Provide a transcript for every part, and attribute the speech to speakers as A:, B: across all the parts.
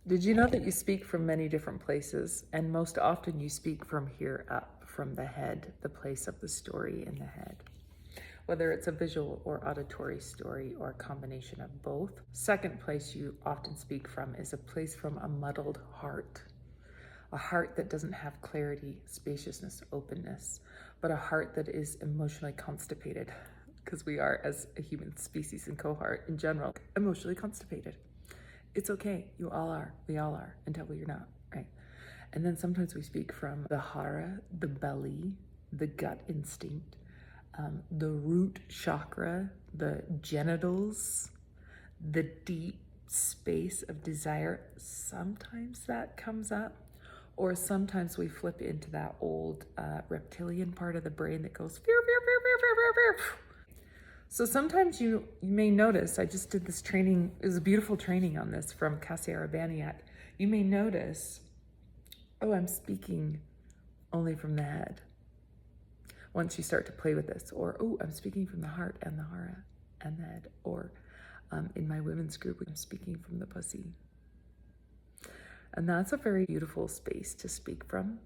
A: Did you know that you speak from many different places, and most often you speak from here up, from the head, the place of the story in the head? Whether it's a visual or auditory story or a combination of both. Second place you often speak from is a place from a muddled heart. A heart that doesn't have clarity, spaciousness, openness, but a heart that is emotionally constipated, because we are, as a human species and cohort in general, emotionally constipated. It's okay. You all are. We all are, until we're not, right? And then sometimes we speak from the hara, the belly, the gut instinct, the root chakra, the genitals, the deep space of desire. Sometimes that comes up, or sometimes we flip into that old reptilian part of the brain that goes fear, fear, fear, fear, fear, fear, fear. So sometimes you may notice, I just did this training, it was a beautiful training on this from Cassia Urbaniak. You may notice, oh, I'm speaking only from the head. Once you start to play with this, or, oh, I'm speaking from the heart and the hara and the head, or in my women's group, I'm speaking from the pussy. And that's a very beautiful space to speak from.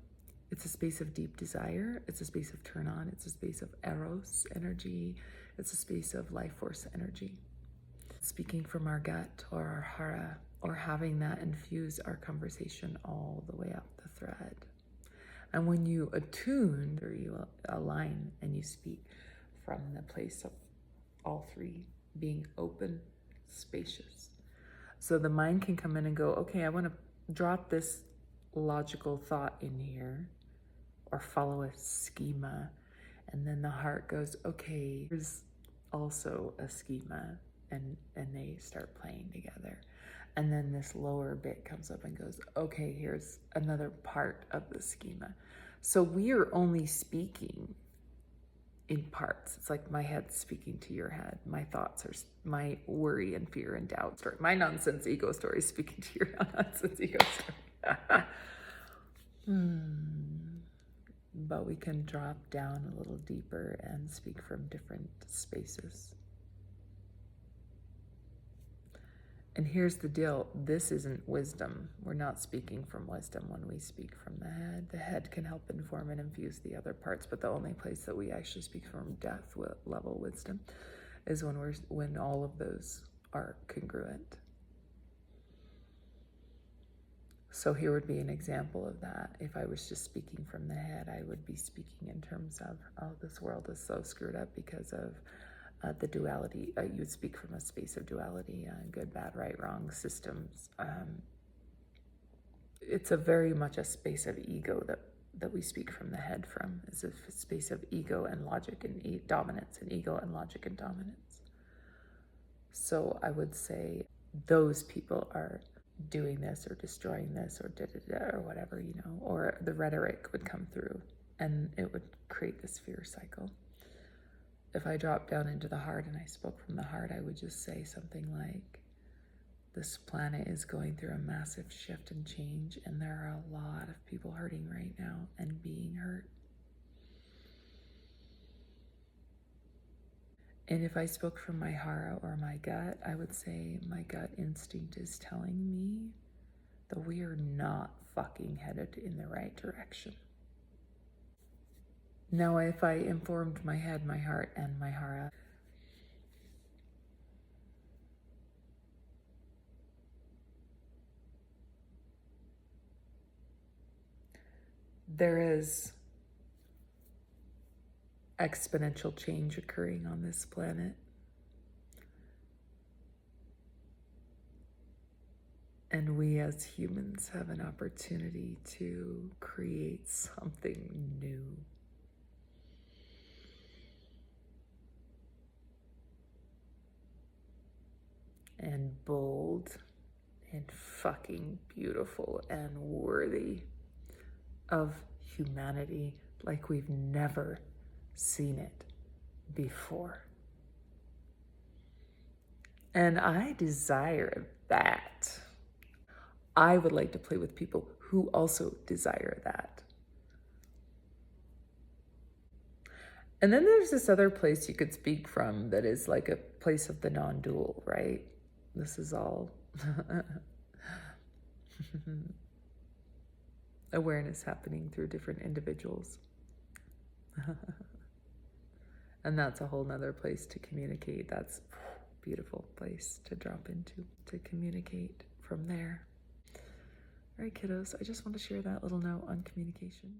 A: It's a space of deep desire. It's a space of turn on. It's a space of eros energy. It's a space of life force energy. Speaking from our gut or our hara, or having that infuse our conversation all the way up the thread. And when you attune, or you align and you speak from the place of all three, being open, spacious. So the mind can come in and go, okay, I want to drop this logical thought in here, or follow a schema. And then the heart goes, okay, here's also a schema. And they start playing together. And then this lower bit comes up and goes, okay, here's another part of the schema. So we are only speaking in parts. It's like my head speaking to your head. My thoughts are my worry and fear and doubt story. My nonsense ego story speaking to your nonsense ego story. But we can drop down a little deeper and speak from different spaces. And here's the deal, this isn't wisdom. We're not speaking from wisdom when we speak from the head. The head can help inform and infuse the other parts, but the only place that we actually speak from depth level wisdom is when all of those are congruent. So here would be an example of that. If I was just speaking from the head, I would be speaking in terms of, oh, this world is so screwed up because of the duality. You would speak from a space of duality, good, bad, right, wrong, systems. It's a very much a space of ego that we speak from the head from. It's a space of ego and logic and dominance, and ego and logic and dominance. So I would say those people are doing this or destroying this or or whatever, or the rhetoric would come through and it would create this fear cycle. If I dropped down into the heart and I spoke from the heart, I would just say something like, this planet is going through a massive shift and change, and there are a lot of people hurting right now and being hurt. And if I spoke from my hara or my gut, I would say my gut instinct is telling me that we are not fucking headed in the right direction. Now, if I informed my head, my heart, and my hara, there is exponential change occurring on this planet. And we as humans have an opportunity to create something new. And bold and fucking beautiful and worthy of humanity like we've never seen it before. And I desire that. I would like to play with people who also desire that. And then there's this other place you could speak from that is like a place of the non-dual, right? This is all Awareness happening through different individuals. And that's a whole nother place to communicate. That's a beautiful place to drop into, to communicate from there. All right, kiddos, I just want to share that little note on communication.